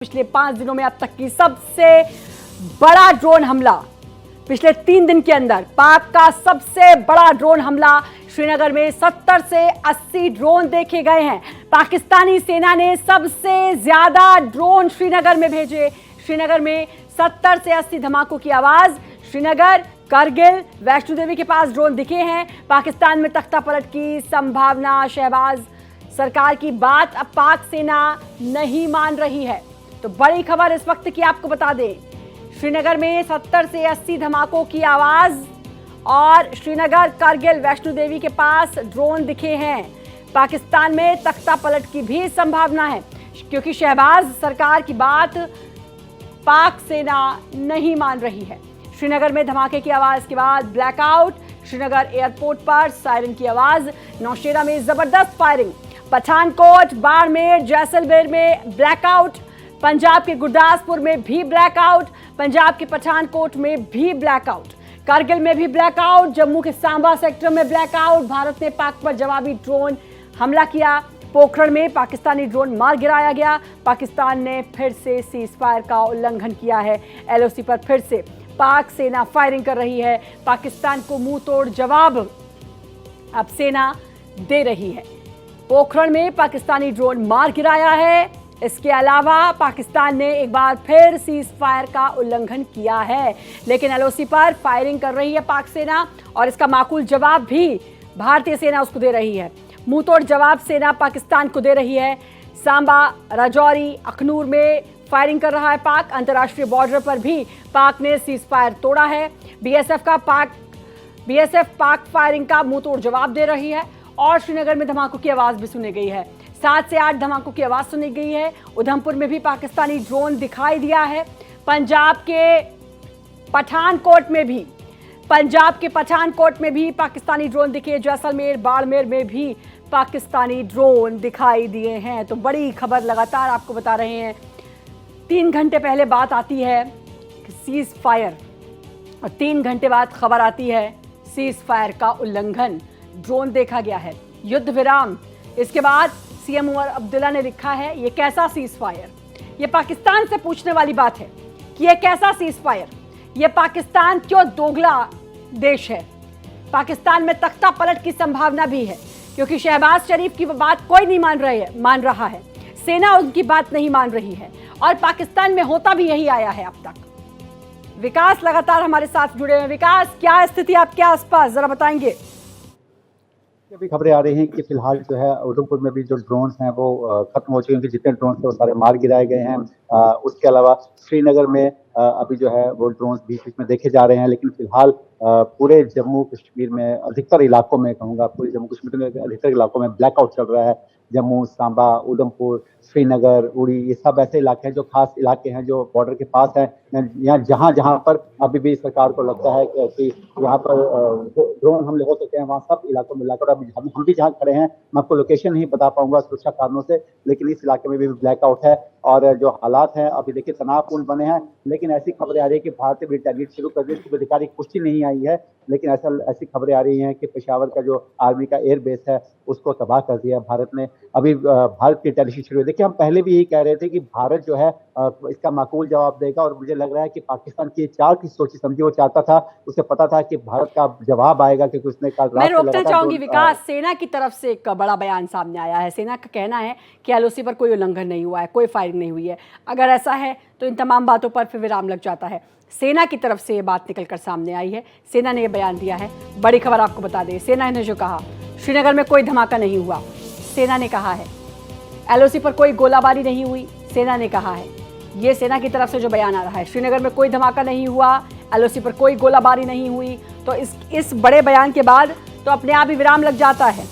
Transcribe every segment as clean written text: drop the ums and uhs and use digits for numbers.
पिछले 5 दिनों में अब तक की सबसे बड़ा ड्रोन हमला। पिछले 3 दिन के अंदर पाक का सबसे बड़ा ड्रोन हमला। श्रीनगर में 70 से 80 ड्रोन देखे गए हैं। पाकिस्तानी सेना ने सबसे ज्यादा ड्रोन श्रीनगर में भेजे। श्रीनगर में 70 से 80 धमाकों की आवाज। श्रीनगर, करगिल, वैष्णो देवी के पास ड्रोन दिखे हैं। पाकिस्तान में तख्ता पलट की संभावना। शहबाज सरकार की बात अब पाक सेना नहीं मान रही है। तो बड़ी खबर इस वक्त की आपको बता दें, श्रीनगर में 70 से 80 धमाकों की आवाज और श्रीनगर, करगिल, वैष्णो देवी के पास ड्रोन दिखे हैं। पाकिस्तान में तख्ता पलट की भी संभावना है क्योंकि शहबाज सरकार की बात पाक सेना नहीं मान रही है। श्रीनगर में धमाके की आवाज के बाद ब्लैकआउट। श्रीनगर एयरपोर्ट पर सायरन की आवाज। नौशेरा में जबरदस्त फायरिंग। पठानकोट, बाड़मेर, जैसलमेर में ब्लैकआउट। पंजाब के गुरदासपुर में भी ब्लैकआउट। पंजाब के पठानकोट में भी ब्लैकआउट। कारगिल में भी ब्लैकआउट। जम्मू के सांबा सेक्टर में ब्लैकआउट। भारत ने पाक पर जवाबी ड्रोन हमला किया। पोखरण में पाकिस्तानी ड्रोन मार गिराया गया। पाकिस्तान ने फिर से सीज फायर का उल्लंघन किया है। एलओसी पर फिर से पाक सेना फायरिंग कर रही है। पाकिस्तान को मुंह तोड़ जवाब अब सेना दे रही है। पोखरण में पाकिस्तानी ड्रोन मार गिराया है। इसके अलावा पाकिस्तान ने एक बार फिर सीज फायर का उल्लंघन किया है, लेकिन एलओसी पर फायरिंग कर रही है पाक सेना और इसका माकूल जवाब भी भारतीय सेना उसको दे रही है। मुंहतोड़ जवाब सेना पाकिस्तान को दे रही है। सांबा, राजौरी, अखनूर में फायरिंग कर रहा है पाक। अंतर्राष्ट्रीय बॉर्डर पर भी पाक ने सीज फायर तोड़ा है। बीएसएफ पाक फायरिंग का मुंहतोड़ जवाब दे रही है और श्रीनगर में धमाकों की आवाज भी सुनी गई है। 7 से 8 धमाकों की आवाज सुनी गई है। उधमपुर में भी पाकिस्तानी ड्रोन दिखाई दिया है। पंजाब के पठानकोट में भी पाकिस्तानी ड्रोन दिखे। जैसलमेर, बाड़मेर में भी पाकिस्तानी ड्रोन दिखाई दिए हैं। तो बड़ी खबर लगातार आपको बता रहे हैं। 3 घंटे पहले बात आती है सीज फायर और 3 घंटे बाद खबर आती है सीज फायर का उल्लंघन। ड्रोन देखा गया है, युद्ध विराम। इसके बाद सीएम उमर अब्दुल्ला ने लिखा है, ये कैसा सीज फायर। ये पाकिस्तान से पूछने वाली बात है कि ये कैसा सीज फायर। ये पाकिस्तान क्यों दोगला देश है। पाकिस्तान में तख्ता पलट की संभावना भी है क्योंकि शहबाज शरीफ की बात कोई नहीं मान रहा है। सेना उनकी बात नहीं मान रही है और पाकिस्तान में होता भी यही आया है अब तक। विकास लगातार हमारे साथ जुड़े हैं। विकास, क्या स्थिति आपके आसपास, जरा बताएंगे। अभी खबरें आ रही हैं कि फिलहाल जो है उधमपुर में भी जो ड्रोन्स हैं वो खत्म हो चुके हैं। जितने ड्रोन थे वो सारे मार गिराए गए हैं। उसके अलावा श्रीनगर में अभी जो है वो ड्रोन्स बीच बीच में देखे जा रहे हैं, लेकिन फिलहाल पूरे जम्मू कश्मीर में अधिकतर इलाकों में कहूँगा, पूरे जम्मू कश्मीर में अधिकतर इलाकों में ब्लैकआउट चल रहा है। जम्मू, सांबा, उधमपुर, श्रीनगर, उड़ी, ये सब ऐसे इलाके हैं जो खास इलाके हैं जो बॉर्डर के पास हैं। यहाँ जहाँ पर अभी भी सरकार को लगता है कि यहाँ पर ड्रोन हमले हो सकते हैं, वहाँ सब इलाकों में ब्लैकआउट। अभी हम भी जहाँ खड़े हैं, मैं आपको लोकेशन नहीं बता पाऊंगा सुरक्षा कारणों से, लेकिन इस इलाके में भी ब्लैकआउट है और जो हालात हैं अभी देखिए तनावपूर्ण बने हैं। लेकिन ऐसी खबरें आ रही है कि भारत भी रिटेलिएट शुरू कर दी। इसकी अधिकारिक पुष्टि नहीं आई है, लेकिन ऐसी खबरें आ रही हैं कि पेशावर का जो आर्मी का एयर बेस है उसको तबाह कर दिया भारत ने। अभी भारत की रिटेलिएशन शुरू है। देखिए, हम पहले भी यही कह रहे थे कि भारत जो है इसका माकूल जवाब देगा और मुझे लग रहा है कि पाकिस्तान की चाल की सोची समझी वो चाहता था, उसे पता था कि भारत का जवाब आएगा क्योंकि उसने कल रात मैं रोकना चाहूंगी विकास, सेना की तरफ से एक बड़ा बयान सामने आया है। सेना का कहना है कि एलओसी पर कोई उल्लंघन नहीं हुआ है, कोई फायरिंग नहीं हुई है। अगर ऐसा है तो इन तमाम बातों पर फिर विराम लग जाता है। सेना की तरफ से ये बात निकलकर सामने आई है। सेना ने यह बयान दिया है। बड़ी खबर आपको बता दें, सेना ने जो कहा श्रीनगर में कोई धमाका नहीं हुआ, सेना ने कहा है। एलओसी पर कोई गोलाबारी नहीं हुई, सेना ने कहा है। ये सेना की तरफ से जो बयान आ रहा है, श्रीनगर में कोई धमाका नहीं हुआ, एलओसी पर कोई गोलाबारी नहीं हुई, तो इस बड़े बयान के बाद तो अपने आप ही विराम लग जाता है।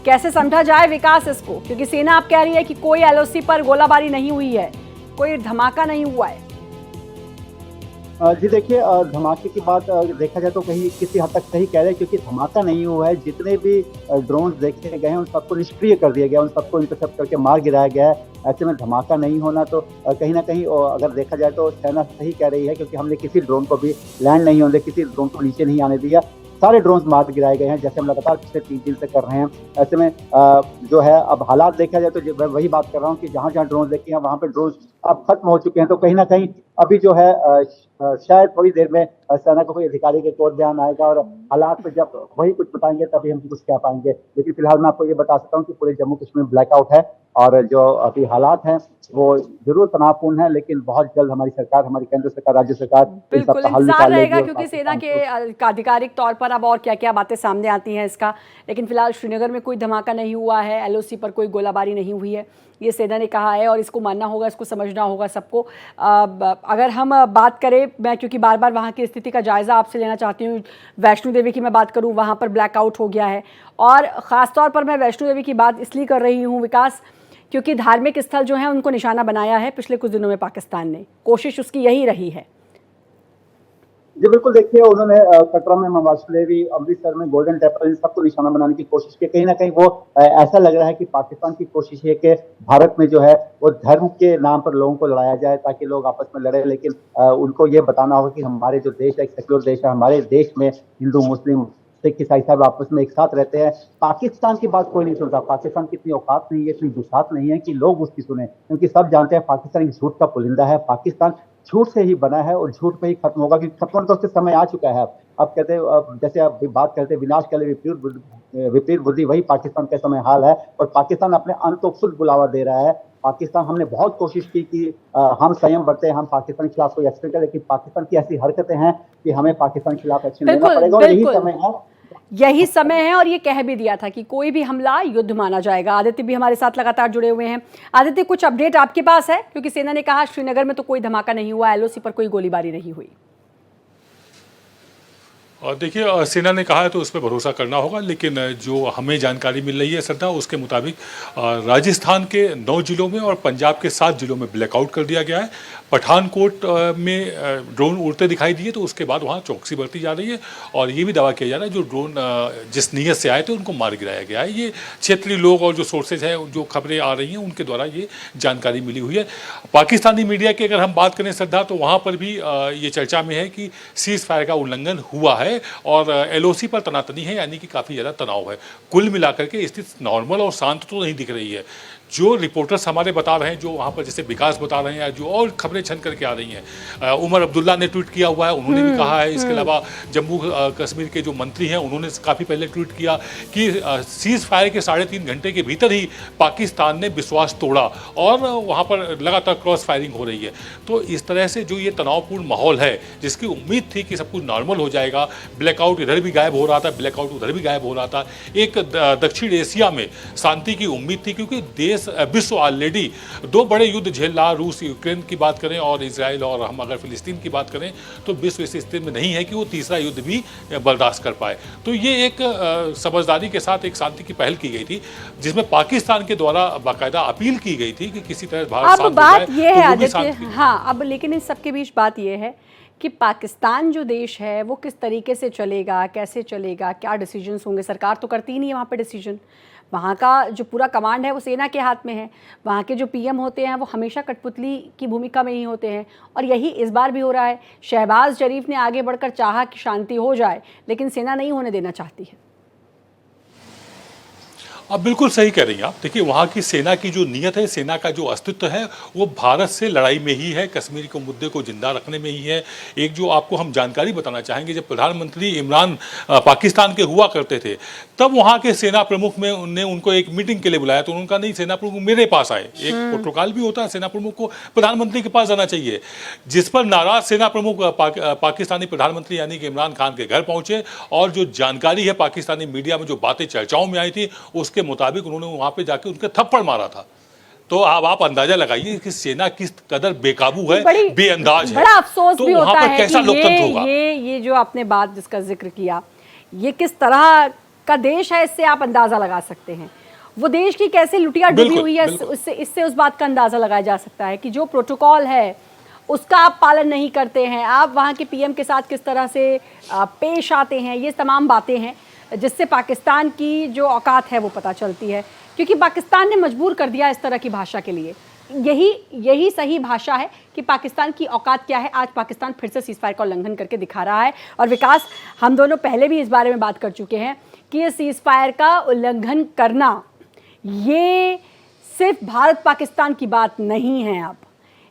कैसे समझा जाए विकास इसको, क्योंकि सेना आप कह रही है कि कोई एलओसी पर गोलाबारी नहीं हुई है, कोई धमाका नहीं हुआ है। जी देखिए, धमाके की बात देखा जाए तो कहीं किसी हद तक सही कह रहे हैं क्योंकि धमाका नहीं हुआ है। जितने भी ड्रोन्स देखे गए हैं उन सबको निष्क्रिय कर दिया गया, उन सबको इंटरसेप्ट करके मार गिराया गया है। ऐसे में धमाका नहीं होना तो कहीं ना कहीं अगर देखा जाए तो सेना सही कह रही है क्योंकि हमने किसी ड्रोन को भी लैंड नहीं होने, किसी ड्रोन को नीचे नहीं आने दिया। सारे ड्रोन मार गिराए गए हैं, जैसे हम लगातार पिछले 3 दिन से कर रहे हैं। ऐसे में जो है अब हालात देखा जाए तो मैं वही बात कर रहा हूँ कि जहाँ जहाँ ड्रोन देखे हैं वहाँ पे ड्रोन अब खत्म हो चुके हैं। तो कहीं ना कहीं अभी जो है शायद थोड़ी देर में सेना का कोई अधिकारी के कोर्ट बयान आएगा और हालात पे जब वही कुछ बताएंगे तभी हम कुछ कह पाएंगे। लेकिन फिलहाल मैं आपको ये बता सकता हूँ कि पूरे जम्मू कश्मीर में ब्लैकआउट है और जो अभी हालात हैं वो जरूर तनावपूर्ण है, लेकिन बहुत जल्द हमारी सरकार, हमारी केंद्र सरकार, राज्य सरकार इन बिल्कुल सबका हल इंतजार निकाल रहेगा, लेगी। क्योंकि सेना के आधिकारिक तौर पर अब और क्या क्या बातें सामने आती हैं इसका। लेकिन फिलहाल श्रीनगर में कोई धमाका नहीं हुआ है, एलओसी पर कोई गोलाबारी नहीं हुई है, ये सेना ने कहा है और इसको मानना होगा, इसको समझना होगा सबको। अगर हम बात करें, मैं क्योंकि बार बार वहाँ की स्थिति का जायज़ा आपसे लेना चाहती हूँ, वैष्णो देवी की मैं बात करूँ, वहाँ पर ब्लैकआउट हो गया है। और ख़ासतौर पर मैं वैष्णो देवी की बात इसलिए कर रही हूँ विकास, क्योंकि धार्मिक स्थल जो है उनको निशाना बनाया है पिछले कुछ दिनों में पाकिस्तान ने, कोशिश उसकी यही रही है। जी बिल्कुल, देखिए उन्होंने कटरा में वैष्णो देवी, अमृतसर में गोल्डन टेम्पल, इन सबको निशाना बनाने की कोशिश की। कहीं ना कहीं वो ऐसा लग रहा है कि पाकिस्तान की कोशिश है कि भारत में जो है वो धर्म के नाम पर लोगों को लड़ाया जाए ताकि लोग आपस में लड़े। लेकिन उनको ये बताना होगा कि हमारे जो देश है एक सेक्युलर देश है, हमारे देश में हिंदू, मुस्लिम, सिख, ईसाई सब आपस में एक साथ रहते हैं। पाकिस्तान की बात कोई नहीं सुनता। पाकिस्तान की इतनी औकात नहीं है, इतनी दुसात नहीं है कि लोग उसकी सुने, क्योंकि सब जानते हैं पाकिस्तान झूठ का पुलिंदा है। पाकिस्तान झूठ से ही बना है और झूठ पे ही खत्म होगा, क्योंकि खत्म होने का उसके समय आ चुका है। अब कहते हैं, जैसे आप बात करते हैं विनाश के लिए विपरीत बुद्धि, वही पाकिस्तान का समय हाल है। और पाकिस्तान अपने अंत को खुद बुलावा दे रहा है। पाकिस्तान, हमने बहुत कोशिश की कि हम संयम बरते, हम पाकिस्तान के खिलाफ कोई एक्शन करें, लेकिन पाकिस्तान की ऐसी हरकतें हैं कि हमें पाकिस्तान के खिलाफ एक्शन लेना पड़ेगा। और यही समय है और ये कह भी दिया था कि कोई भी हमला युद्ध माना जाएगा। आदित्य भी हमारे साथ लगातार जुड़े हुए हैं। आदित्य, कुछ अपडेट आपके पास है? क्योंकि सेना ने कहा श्रीनगर में तो कोई धमाका नहीं हुआ, एलओसी पर कोई गोलीबारी नहीं हुई। और देखिए, सेना ने कहा है तो उस पर भरोसा करना होगा, लेकिन जो हमें जानकारी मिल रही है श्रद्धा, उसके मुताबिक राजस्थान के 9 जिलों में और पंजाब के 7 जिलों में ब्लैकआउट कर दिया गया है। पठानकोट में ड्रोन उड़ते दिखाई दिए तो उसके बाद वहाँ चौकसी बरती जा रही है और ये भी दावा किया जा रहा है जो ड्रोन जिस नीयत से आए थे उनको मार गिराया गया है। ये क्षेत्रीय लोग और जो सोर्सेज हैं, जो खबरें आ रही हैं, उनके द्वारा ये जानकारी मिली हुई है। पाकिस्तानी मीडिया की अगर हम बात करें श्रद्धा, तो वहाँ पर भी ये चर्चा में है कि सीज फायर का उल्लंघन हुआ है और एलओसी पर तनातनी है, यानी कि काफ़ी ज़्यादा तनाव है। कुल मिलाकर के स्थिति नॉर्मल और शांत तो नहीं दिख रही है। जो रिपोर्टर्स हमारे बता रहे हैं, जो वहाँ पर जैसे विकास बता रहे हैं या जो और खबरें छन करके आ रही हैं, उमर अब्दुल्ला ने ट्वीट किया हुआ है, उन्होंने भी कहा है। इसके अलावा जम्मू कश्मीर के जो मंत्री हैं उन्होंने काफ़ी पहले ट्वीट किया कि सीज फायर के 3.5 घंटे के भीतर ही पाकिस्तान ने विश्वास तोड़ा और वहाँ पर लगातार क्रॉस फायरिंग हो रही है। तो इस तरह से जो ये तनावपूर्ण माहौल है, जिसकी उम्मीद थी कि सब कुछ नॉर्मल हो जाएगा, ब्लैकआउट इधर भी गायब हो रहा था, ब्लैकआउट उधर भी गायब हो रहा था, एक दक्षिण एशिया में शांति की उम्मीद थी, क्योंकि विश्व ऑलरेडी 2 बड़े युद्ध झेल रहा। रूस यूक्रेन की बात करें और इजराइल, और हम अगर फिलिस्तीन की बात करें तो विश्व इस स्थिति में नहीं है कि वो तीसरा युद्ध भी बर्दाश्त कर पाए। तो ये एक समझदारी के साथ एक शांति की पहल की गई थी, जिसमें पाकिस्तान के द्वारा बाकायदा अपील की गई थी कि किसी तरह भारत अब बात ये है आदित्य, हाँ, अब लेकिन इस सबके बीच बात ये है कि पाकिस्तान जो देश है वो किस तरीके से चलेगा, कैसे चलेगा, क्या डिसीजंस होंगे। सरकार तो करती ही नहीं है वहाँ पे डिसीजन। वहाँ का जो पूरा कमांड है वो सेना के हाथ में है। वहाँ के जो पीएम होते हैं वो हमेशा कठपुतली की भूमिका में ही होते हैं और यही इस बार भी हो रहा है। शहबाज शरीफ ने आगे बढ़कर चाहा कि शांति हो जाए, लेकिन सेना नहीं होने देना चाहती है। आप बिल्कुल सही कह रही हैं। आप देखिए, वहाँ की सेना की जो नीयत है, सेना का जो अस्तित्व है, वो भारत से लड़ाई में ही है, कश्मीर के मुद्दे को जिंदा रखने में ही है। एक जो आपको हम जानकारी बताना चाहेंगे, जब प्रधानमंत्री इमरान पाकिस्तान के हुआ करते थे, तब वहाँ के सेना प्रमुख में उनने उनको एक मीटिंग के लिए बुलाया, तो उनका नहीं, सेना प्रमुख मेरे पास आए। एक प्रोटोकॉल भी होता है, सेना प्रमुख को प्रधानमंत्री के पास जाना चाहिए। जिस पर नाराज सेना प्रमुख पाकिस्तानी प्रधानमंत्री यानी कि इमरान खान के घर पहुंचे और जो जानकारी है पाकिस्तानी मीडिया में, जो बातें चर्चाओं में आई थी, उसके मुताबिक उन्होंने वहां पे जाके उनके थप्पड़ मारा था। तो अब आप अंदाजा लगाइए कि सेना किस कदर बेकाबू है, बेअंदाज है। बड़ा अफसोस तो भी होता है कैसा लोकतंत्र होगा। ये जो आपने बात जिसका जिक्र किया, ये किस तरह का देश है, इससे आप अंदाजा लगा सकते हैं। वो देश की कैसे लुटिया डूबी हुई है, इससे उस बात का अंदाजा लगाया जा सकता है कि जो प्रोटोकॉल है उसका आप पालन नहीं करते हैं, आप वहाँ के पीएम के साथ किस तरह से पेश आते हैं। ये तमाम बातें हैं जिससे पाकिस्तान की जो औकात है वो पता चलती है, क्योंकि पाकिस्तान ने मजबूर कर दिया इस तरह की भाषा के लिए। यही सही भाषा है कि पाकिस्तान की औकात क्या है। आज पाकिस्तान फिर से सीज़फायर का उल्लंघन करके दिखा रहा है। और विकास, हम दोनों पहले भी इस बारे में बात कर चुके हैं कि ये सीज़फायर का उल्लंघन करना, ये सिर्फ भारत पाकिस्तान की बात नहीं है। अब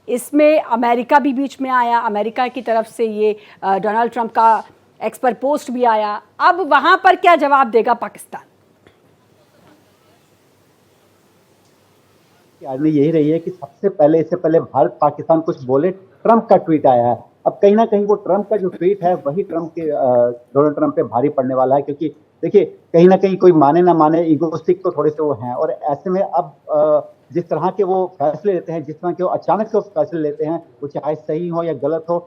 इसमें अमेरिका भी बीच में आया, अमेरिका की तरफ से ये डोनाल्ड ट्रंप का एक्सपर पोस्ट भी आया। अब वहाँ पर क्या जवाब देगा पाकिस्तान? आदमी यही रही है कि सबसे पहले, इससे पहले भारत पाकिस्तान कुछ बोले, ट्रंप का ट्वीट आया है। अब कहीं ना कहीं वो ट्रंप का जो ट्वीट है वही डोनाल्ड ट्रंप पे भारी पड़ने वाला है, क्योंकि देखिए कहीं ना कहीं कोई माने ना माने ईगोस्टिक तो थोड़े से वो हैं। और ऐसे में अब जिस तरह के वो फैसले लेते हैं, जिस तरह के वो अचानक से फैसले लेते हैं, वो चाहे सही हो या गलत हो,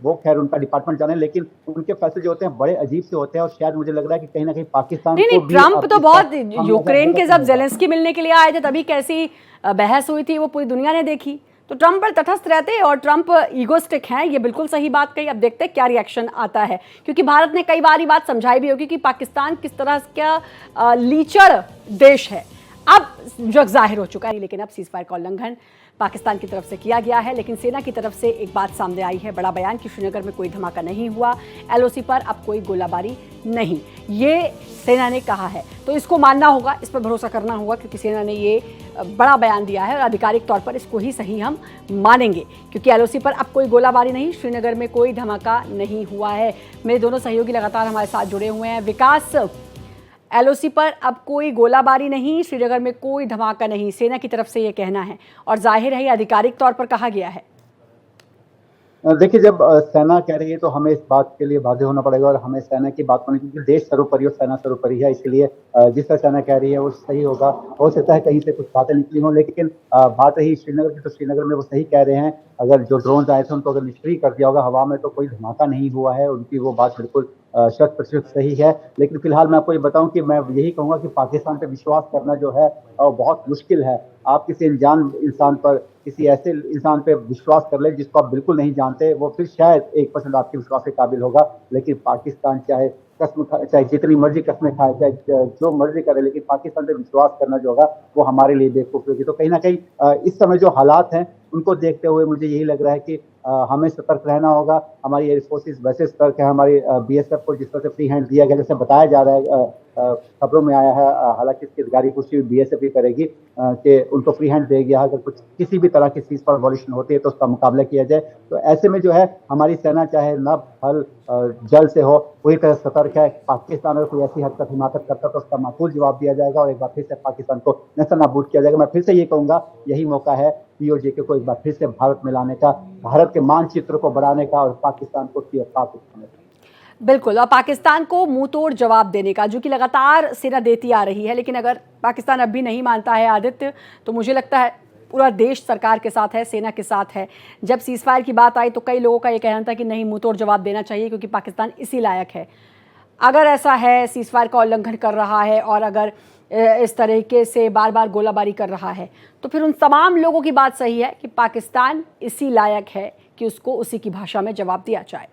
वो खैर उनका डिपार्टमेंट जाने, लेकिन उनके फैसले जो होते हैं बड़े अजीब से होते हैं। और शायद मुझे लग रहा है कि कहीं ना कहीं पाकिस्तान नहीं, ट्रंप तो बहुत, यूक्रेन के जब जेलेंस्की मिलने के लिए आए थे तभी कैसी बहस हुई थी वो पूरी दुनिया ने देखी। तो ट्रंप पर तटस्थ रहते और ट्रंप ईगोस्टिक हैं, ये बिल्कुल सही बात कही। अब देखते हैं क्या रिएक्शन आता है, क्योंकि भारत ने कई बार ये बात समझाई भी होगी कि पाकिस्तान किस तरह का लीचड़ देश है। अब जग जाहिर हो चुका है, लेकिन अब सीज़फायर का उल्लंघन पाकिस्तान की तरफ से किया गया है। लेकिन सेना की तरफ से एक बात सामने आई है, बड़ा बयान कि श्रीनगर में कोई धमाका नहीं हुआ, एलओसी पर अब कोई गोलाबारी नहीं, ये सेना ने कहा है। तो इसको मानना होगा, इस पर भरोसा करना होगा, क्योंकि सेना ने ये बड़ा बयान दिया है और आधिकारिक तौर पर इसको ही सही हम मानेंगे, क्योंकि एलओसी पर अब कोई गोलाबारी नहीं, श्रीनगर में कोई धमाका नहीं हुआ है। मेरे दोनों सहयोगी लगातार हमारे साथ जुड़े हुए हैं। विकास, एलओसी पर अब कोई गोलाबारी नहीं, श्रीनगर में कोई धमाका नहीं, सेना की तरफ से ये कहना है और जाहिर है ये आधिकारिक तौर पर कहा गया है। देखिए, जब सेना कह रही है तो हमें इस बात के लिए वादे होना पड़ेगा और हमें सेना की बात माननी, क्योंकि देश सर्वोपरि और सेना सर्वोपरि है। इसलिए जिस तरह सेना कह रही है वो सही होगा। हो सकता है कहीं से कुछ बातें निकली हों, लेकिन बात रही श्रीनगर की, तो श्रीनगर में वो सही कह रहे हैं। अगर जो ड्रोन आए थे उनको अगर निष्क्रिय कर दिया होगा हवा में, तो कोई धमाका नहीं हुआ है। उनकी वो बात बिल्कुल 100% सही है। लेकिन फिलहाल मैं आपको ये बताऊं कि मैं यही कहूंगा कि पाकिस्तान पे विश्वास करना जो है बहुत मुश्किल है। आप किसी अनजान इंसान पर, किसी ऐसे इंसान पे विश्वास कर ले जिसको आप बिल्कुल नहीं जानते, वो फिर शायद 1% आपके विश्वास के काबिल होगा। लेकिन पाकिस्तान चाहे चाहे जितनी मर्जी कस्में खाए, चाहे जो मर्जी करे, लेकिन पाकिस्तान पे विश्वास करना जो होगा वो हमारे लिए बेवकूफ़ी होगी। तो कहीं ना कहीं इस समय जो हालात हैं उनको देखते हुए मुझे यही लग रहा है कि हमें सतर्क रहना होगा। हमारी एयर फोर्सेस वैसे सतर्क है, हमारी बीएसएफ को जिस तरह से फ्री हैंड दिया गया, जैसे बताया जा रहा है, खबरों में आया है, हालांकि इसकी अधिकारी पुष्टि बीएसएफ ही करेगी कि उनको फ्री हैंड दे गया। अगर कुछ किसी भी तरह की सीज पर वॉल्यूशन होती है तो उसका मुकाबला किया जाए। तो ऐसे में जो है हमारी सेना चाहे नभ थल जल से हो, पूरी तरह सतर्क है। पाकिस्तान अगर कोई ऐसी हरकत हिमाकत करता तो उसका माकूल जवाब दिया जाएगा और एक बार फिर से पाकिस्तान को नेस्तनाबूद किया जाएगा। मैं फिर से ये कहूंगा, यही मौका है पीओजे को एक बार फिर से भारत में लाने का, भारत के मानचित्र को बढ़ाने का और पाकिस्तान को उसकी औकात दिखाने का। बिल्कुल, और पाकिस्तान को मुंह तोड़ जवाब देने का, जो कि लगातार सेना देती आ रही है। लेकिन अगर पाकिस्तान अब भी नहीं मानता है आदित्य, तो मुझे लगता है पूरा देश सरकार के साथ है, सेना के साथ है। जब सीज़फायर की बात आई तो कई लोगों का ये कहना था कि नहीं, मुंह तोड़ जवाब देना चाहिए, क्योंकि पाकिस्तान इसी लायक है। अगर ऐसा है, सीज़फायर का उल्लंघन कर रहा है और अगर इस तरीके से बार बार गोलाबारी कर रहा है, तो फिर उन तमाम लोगों की बात सही है कि पाकिस्तान इसी लायक है कि उसको उसी की भाषा में जवाब दिया जाए।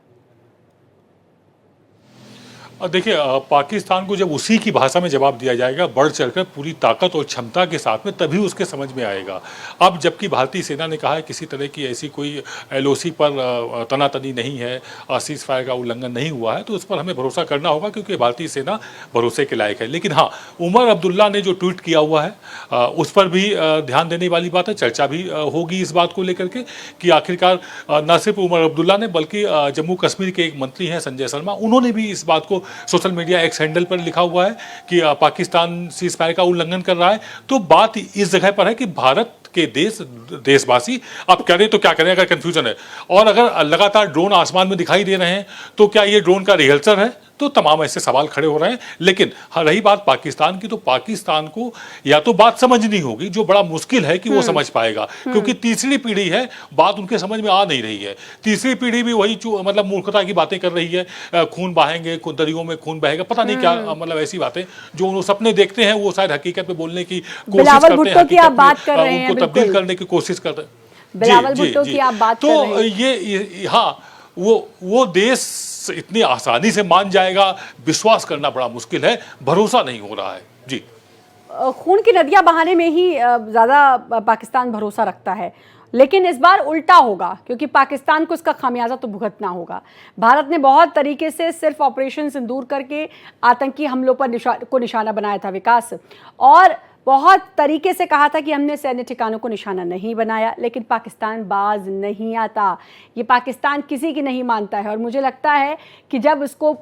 देखिए, पाकिस्तान को जब उसी की भाषा में जवाब दिया जाएगा, बढ़ चढ़कर पूरी ताकत और क्षमता के साथ में, तभी उसके समझ में आएगा। अब जबकि भारतीय सेना ने कहा है किसी तरह की ऐसी कोई एलओसी पर तनातनी नहीं है, सीज फायर का उल्लंघन नहीं हुआ है, तो उस पर हमें भरोसा करना होगा, क्योंकि भारतीय सेना भरोसे के लायक है। लेकिन हाँ, उमर अब्दुल्ला ने जो ट्वीट किया हुआ है उस पर भी ध्यान देने वाली बात है। चर्चा भी होगी इस बात को लेकर के कि आखिरकार न सिर्फ उमर अब्दुल्ला ने, बल्कि जम्मू कश्मीर के एक मंत्री हैं संजय शर्मा, उन्होंने भी इस बात को सोशल मीडिया एक्स हैंडल पर लिखा हुआ है कि पाकिस्तान सीज फायर का उल्लंघन कर रहा है। तो बात इस जगह पर है कि भारत के देशवासी अब करें तो क्या करें, अगर कंफ्यूजन है। और अगर लगातार ड्रोन आसमान में दिखाई दे रहे हैं तो क्या ये ड्रोन का रिहर्सल है, तो तमाम ऐसे सवाल खड़े हो रहे हैं। लेकिन रही बात पाकिस्तान की, तो पाकिस्तान को या तो बात समझनी होगी, जो बड़ा मुश्किल है कि वो समझ पाएगा, क्योंकि तीसरी पीढ़ी है, बात उनके समझ में आ नहीं रही है। तीसरी पीढ़ी भी वही मतलब मूर्खता की बातें कर रही है, खून बहाएंगे, दरियों में खून बहेगा, पता नहीं क्या, मतलब ऐसी बातें जो उन सपने देखते हैं वो शायद हकीकत में बोलने की कोशिश करते हैं, उनको तब्दील करने की कोशिश करते हैं। बिलावल भुट्टो की आप बात कर रहे हैं। ये हाँ, वो देश इतनी आसानी से मान जाएगा, विश्वास करना बड़ा मुश्किल है, भरोसा नहीं हो रहा है। जी खून की नदियां बहाने में ही ज़्यादा पाकिस्तान भरोसा रखता है, लेकिन इस बार उल्टा होगा क्योंकि पाकिस्तान को इसका खामियाजा तो भुगतना होगा। भारत ने बहुत तरीके से सिर्फ ऑपरेशन सिंदूर करके आतंकी हमलों पर निशाना बनाया था विकास, और बहुत तरीके से कहा था कि हमने सैन्य ठिकानों को निशाना नहीं बनाया, लेकिन पाकिस्तान बाज नहीं आता। ये पाकिस्तान किसी की नहीं मानता है और मुझे लगता है कि जब इसको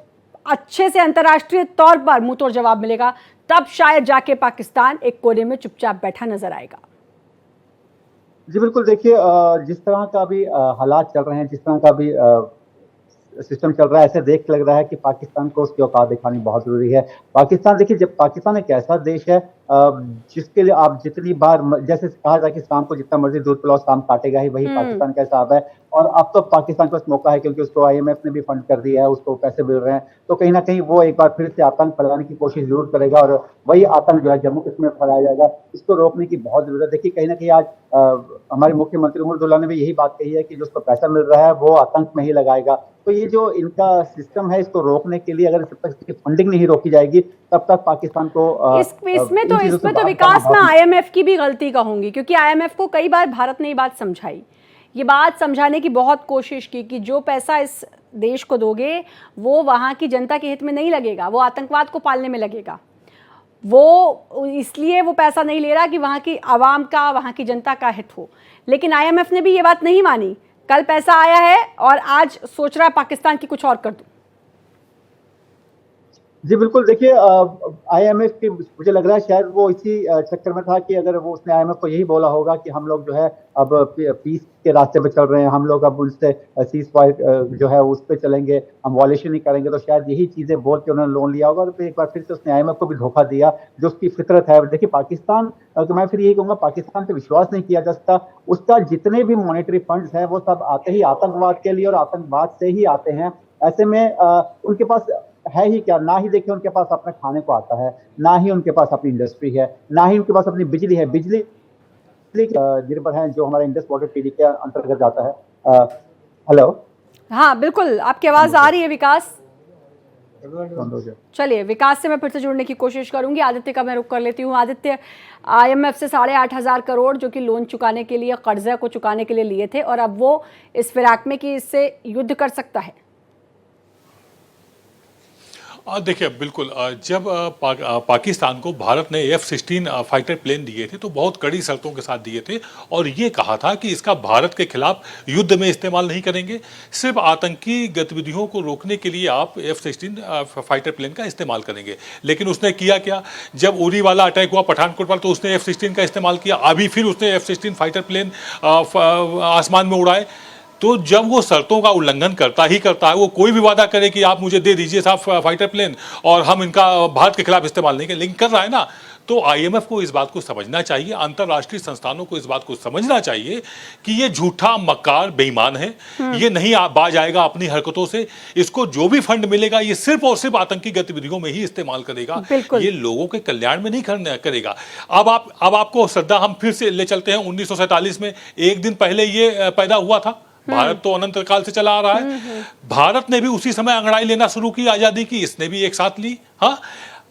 अच्छे से अंतर्राष्ट्रीय तौर पर मुंह तोड़ जवाब मिलेगा तब शायद जाके पाकिस्तान एक कोने में चुपचाप बैठा नजर आएगा। जी बिल्कुल, देखिए जिस तरह का भी हालात चल रहे हैं, जिस तरह का भी सिस्टम चल रहा है, ऐसे देख लग रहा है कि पाकिस्तान को उसकी औकात दिखानी बहुत जरूरी है। पाकिस्तान, देखिए, जब पाकिस्तान एक ऐसा देश है जिसके लिए आप जितनी बार, जैसे कहा जाए कि शाम को जितना मर्जी दूध पिलाओ शाम काटेगा ही, वही पाकिस्तान का हिसाब है। और अब तो पाकिस्तान को मौका है क्योंकि उसको IMF ने भी फंड कर दिया है, उसको पैसे मिल रहे हैं, तो कहीं ना कहीं वो एक बार फिर से आतंक फैलाने की कोशिश जरूर करेगा और वही आतंक जो है जम्मू कश्मीर में फैलाया जाएगा। इसको रोकने की बहुत जरूरत है। देखिए, कहीं ना कहीं आज हमारे मुख्यमंत्री उमर अब्दुल्ला ने भी यही बात कही है कि जो उसको पैसा मिल रहा है वो आतंक में ही लगाएगा। तो ये जो इनका सिस्टम है, इसको रोकने के लिए अगर जब तक इसकी फंडिंग नहीं रोकी जाएगी तब तक पाकिस्तान को इसमें तो विकास में IMF की भी गलती कहूंगी, क्योंकि IMF को कई बार भारत ने ये बात समझाई, ये बात समझाने की बहुत कोशिश की कि जो पैसा इस देश को दोगे वो वहाँ की जनता के हित में नहीं लगेगा, वो आतंकवाद को पालने में लगेगा। वो इसलिए वो पैसा नहीं ले रहा कि वहाँ की आवाम का, वहाँ की जनता का हित हो। लेकिन IMF ने भी ये बात नहीं मानी। कल पैसा आया है और आज सोच रहा है पाकिस्तान की कुछ और कर दूं। जी बिल्कुल, देखिए IMF की, मुझे लग रहा है शायद वो इसी चक्कर में था कि अगर वो उसने IMF को यही बोला होगा कि हम लोग जो है अब पीस के रास्ते पे चल रहे हैं, हम लोग अब उनसे सीज फायर जो है उस पर चलेंगे, हम वॉलेशन नहीं करेंगे, तो शायद यही चीजें बोल के उन्होंने लोन लिया होगा और फिर एक बार फिर से उसने IMF को भी धोखा दिया, जो उसकी फितरत है। देखिए पाकिस्तान, तो मैं फिर यही कहूंगा, पाकिस्तान पे विश्वास नहीं किया जा सकता। उसका जितने भी मॉनेटरी फंड्स हैं वो सब आते ही आतंकवाद के लिए और आतंकवाद से ही आते हैं। ऐसे में उनके पास है ही क्या? ना ही देखिए उनके पास अपने खाने को आता है, ना ही उनके पास अपनी इंडस्ट्री है, ना ही उनके पास अपनी बिजली है। बिजली निर्भर है जो हमारे इंडस वाटर ट्रीटी के अंतर्गत जाता है। हेलो, हाँ बिल्कुल, आपकी आवाज आ रही है विकास। चलिए, विकास से मैं फिर से जुड़ने की कोशिश करूंगी। आदित्य का मैं रुख कर लेती हूँ। आदित्य, IMF से 8,500 करोड़ जो कि लोन चुकाने के लिए, कर्जा को चुकाने के लिए लिए थे, और अब वो इस फिराक में कि इससे युद्ध कर सकता है। देखिए, बिल्कुल, जब पाकिस्तान को भारत ने F-16 फाइटर प्लेन दिए थे तो बहुत कड़ी शर्तों के साथ दिए थे और ये कहा था कि इसका भारत के खिलाफ युद्ध में इस्तेमाल नहीं करेंगे, सिर्फ आतंकी गतिविधियों को रोकने के लिए आप F-16 फाइटर प्लेन का इस्तेमाल करेंगे। लेकिन उसने किया क्या? जब उरी वाला अटैक हुआ पठानकोट पर तो उसने F-16 का इस्तेमाल किया। अभी फिर उसने F-16 फाइटर प्लेन आसमान में उड़ाए। तो जब वो शर्तों का उल्लंघन करता है, वो कोई भी वादा करे कि आप मुझे दे दीजिए साहब फाइटर प्लेन और हम इनका भारत के खिलाफ इस्तेमाल नहीं करें, लेकिन कर रहा है ना, तो IMF को इस बात को समझना चाहिए, अंतर्राष्ट्रीय संस्थानों को इस बात को समझना चाहिए कि ये झूठा मक्कार बेईमान है, ये नहीं बाज आएगा अपनी हरकतों से। इसको जो भी फंड मिलेगा ये सिर्फ और सिर्फ आतंकी गतिविधियों में ही इस्तेमाल करेगा, ये लोगों के कल्याण में नहीं करेगा। अब आपको श्रद्धा, हम फिर से ले चलते हैं 1947 में, एक दिन पहले ये पैदा हुआ था। भारत तो अनंत काल से चला आ रहा है। भारत ने भी उसी समय अंगड़ाई लेना शुरू की आजादी की, इसने भी एक साथ ली। हाँ,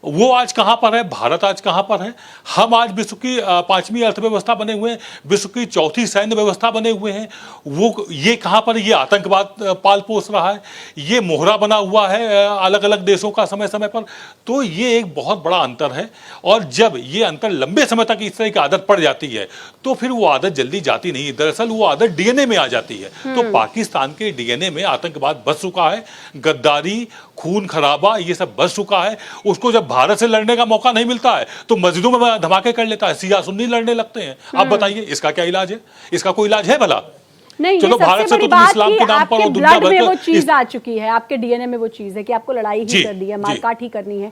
वो आज कहां पर है? भारत आज कहां पर है? हम आज विश्व की 5वीं अर्थव्यवस्था बने हुए हैं, विश्व की 4थी सैन्य व्यवस्था बने हुए हैं। वो ये कहां पर? ये आतंकवाद पाल पोस रहा है, ये मोहरा बना हुआ है अलग अलग देशों का समय समय पर। तो ये एक बहुत बड़ा अंतर है, और जब ये अंतर लंबे समय तक इस तरह की आदत पड़ जाती है तो फिर वो आदत जल्दी जाती नहीं, दरअसल वो आदत DNA में आ जाती है। तो पाकिस्तान के DNA में आतंकवाद बस चुका है, गद्दारी, खून खराबा, ये सब बस चुका है। उसको जब भारत से लड़ने का मौका नहीं मिलता है तो मस्जिदों में धमाके कर लेता है, शिया सुन्नी लड़ने लगते हैं। आप बताइए, इसका क्या इलाज है? इसका कोई इलाज है भला? नहीं, चलो, भारत से तो तुम इस्लाम के नाम पर और दुनिया भर में वो चीज आ चुकी है, आपके DNA में वो चीज है कि आपको लड़ाई ही करनी है, मारकाट ही करनी है,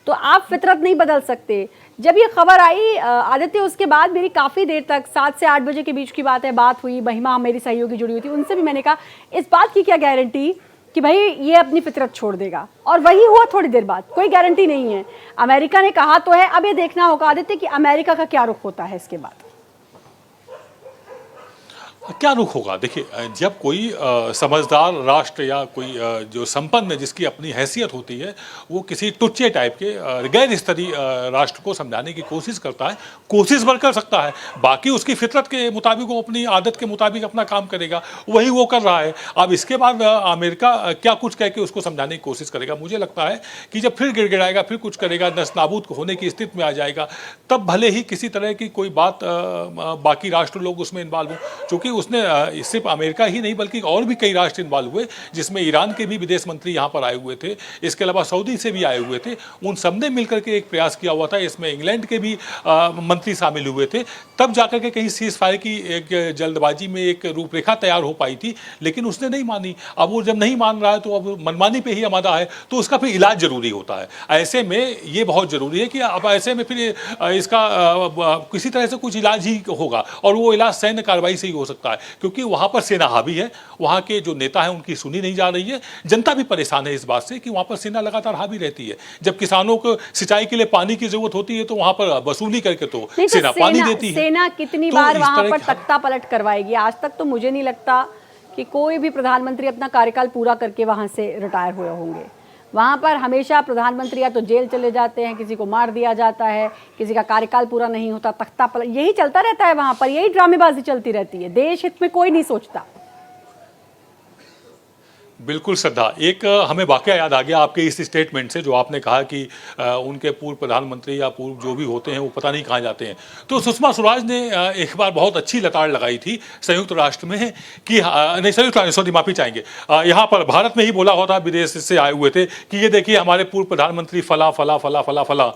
तो आप फितरत नहीं बदल सकते। जब ये खबर आई आदित्य, उसके बाद मेरी काफी देर तक, 7 से 8 बजे के बीच की बात है, बात हुई, महिमा मेरी सहयोगी जुड़ी हुई थी, उनसे भी मैंने कहा इस बात की क्या गारंटी कि भाई ये अपनी फितरत छोड़ देगा, और वही हुआ थोड़ी देर बाद। कोई गारंटी नहीं है। अमेरिका ने कहा तो है, अब ये देखना होगा आदित्य कि अमेरिका का क्या रुख होता है इसके बाद। क्या रुख होगा? देखिए, जब कोई समझदार राष्ट्र या कोई जो संपन्न जिसकी अपनी हैसियत होती है, वो किसी टुच्चे टाइप के गैर स्तरीय राष्ट्र को समझाने की कोशिश करता है, कोशिश भर कर सकता है, बाकी उसकी फितरत के मुताबिक वो अपनी आदत के मुताबिक अपना काम करेगा, वही वो कर रहा है। अब इसके बाद अमेरिका क्या कुछ कह के उसको समझाने की कोशिश करेगा? मुझे लगता है कि जब फिर गिड़गिड़ाएगा, फिर कुछ करेगा, नस्तानाबूद होने की स्थिति में आ जाएगा, तब भले ही किसी तरह की कोई बात बाकी राष्ट्र लोग उसमें इन्वॉल्व हों, क्योंकि उसने सिर्फ अमेरिका ही नहीं बल्कि और भी कई राष्ट्र इन्वॉल्व हुए, जिसमें ईरान के भी विदेश मंत्री यहाँ पर आए हुए थे, इसके अलावा सऊदी से भी आए हुए थे। उन सब ने मिलकर के एक प्रयास किया हुआ था, इसमें इंग्लैंड के भी मंत्री शामिल हुए थे, तब जाकर के कहीं सीज फायर की एक जल्दबाजी में एक रूपरेखा तैयार हो पाई थी, लेकिन उसने नहीं मानी। अब वो जब नहीं मान रहा है तो अब मनमानी पे ही आमादा है, तो उसका फिर इलाज जरूरी होता है। ऐसे में ये बहुत जरूरी है कि अब ऐसे में फिर इसका किसी तरह से कुछ इलाज ही होगा, और वो इलाज सैन्य कार्रवाई से ही हो सकता है, क्योंकि वहां पर सेना हावी है, वहां के जो नेता हैं उनकी सुनी नहीं जा रही है, जनता भी परेशान है इस बात से कि वहां पर सेना लगातार हावी रहती है। जब किसानों को सिंचाई के लिए पानी की जरूरत होती है तो वहां पर वसूली करके तो सेना पानी देती है। सेना कितनी तो बार इस वहां तरह पर की- तख्ता पलट करवाएगी? आज तक तो मुझे नहीं लगता कि कोई भी प्रधानमंत्री अपना कार्यकाल पूरा करके वहां से रिटायर हुए होंगे। वहां पर हमेशा प्रधानमंत्री या तो जेल चले जाते हैं, किसी को मार दिया जाता है, किसी का कार्यकाल पूरा नहीं होता, तख्ता पलट, यही चलता रहता है वहां पर, यही ड्रामेबाजी चलती रहती है। देश हित में कोई नहीं सोचता। बिल्कुल श्रद्धा, एक हमें वाकया याद आ गया आपके इस स्टेटमेंट से, जो आपने कहा कि उनके पूर्व प्रधानमंत्री या पूर्व जो भी होते हैं वो पता नहीं कहाँ जाते हैं। तो सुषमा स्वराज ने एक बार बहुत अच्छी लताड़ लगाई थी संयुक्त राष्ट्र में कि नहीं, संयुक्त राष्ट्र, सॉरी माफी चाहेंगे, यहाँ पर भारत में ही बोला हुआ था, विदेश से आए हुए थे कि ये देखिए हमारे पूर्व प्रधानमंत्री फला फला फला फला फला।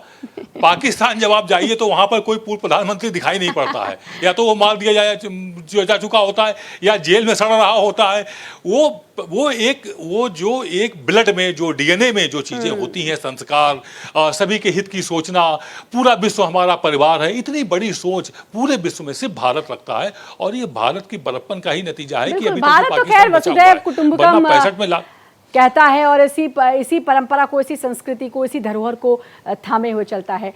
पाकिस्तान जब आप जाइए तो वहां पर कोई पूर्व प्रधानमंत्री दिखाई नहीं पड़ता है, या तो वो मार दिया जा चुका होता है या जेल में सड़ रहा होता है। वो जो एक ब्लड में, जो डीएनए में जो चीजें होती हैं, संस्कार, सभी के हित की सोचना, पूरा विश्व हमारा परिवार है, इतनी बड़ी सोच पूरे विश्व में सिर्फ भारत रखता है, और ये भारत की बड़प्पन का ही नतीजा है कि अभी तक भारत तो खैर वसुधैव कुटुंबकम 65 में कहता है, और इसी परंपरा को, इसी संस्कृति को, इसी धरोहर को थामे हुए चलता है।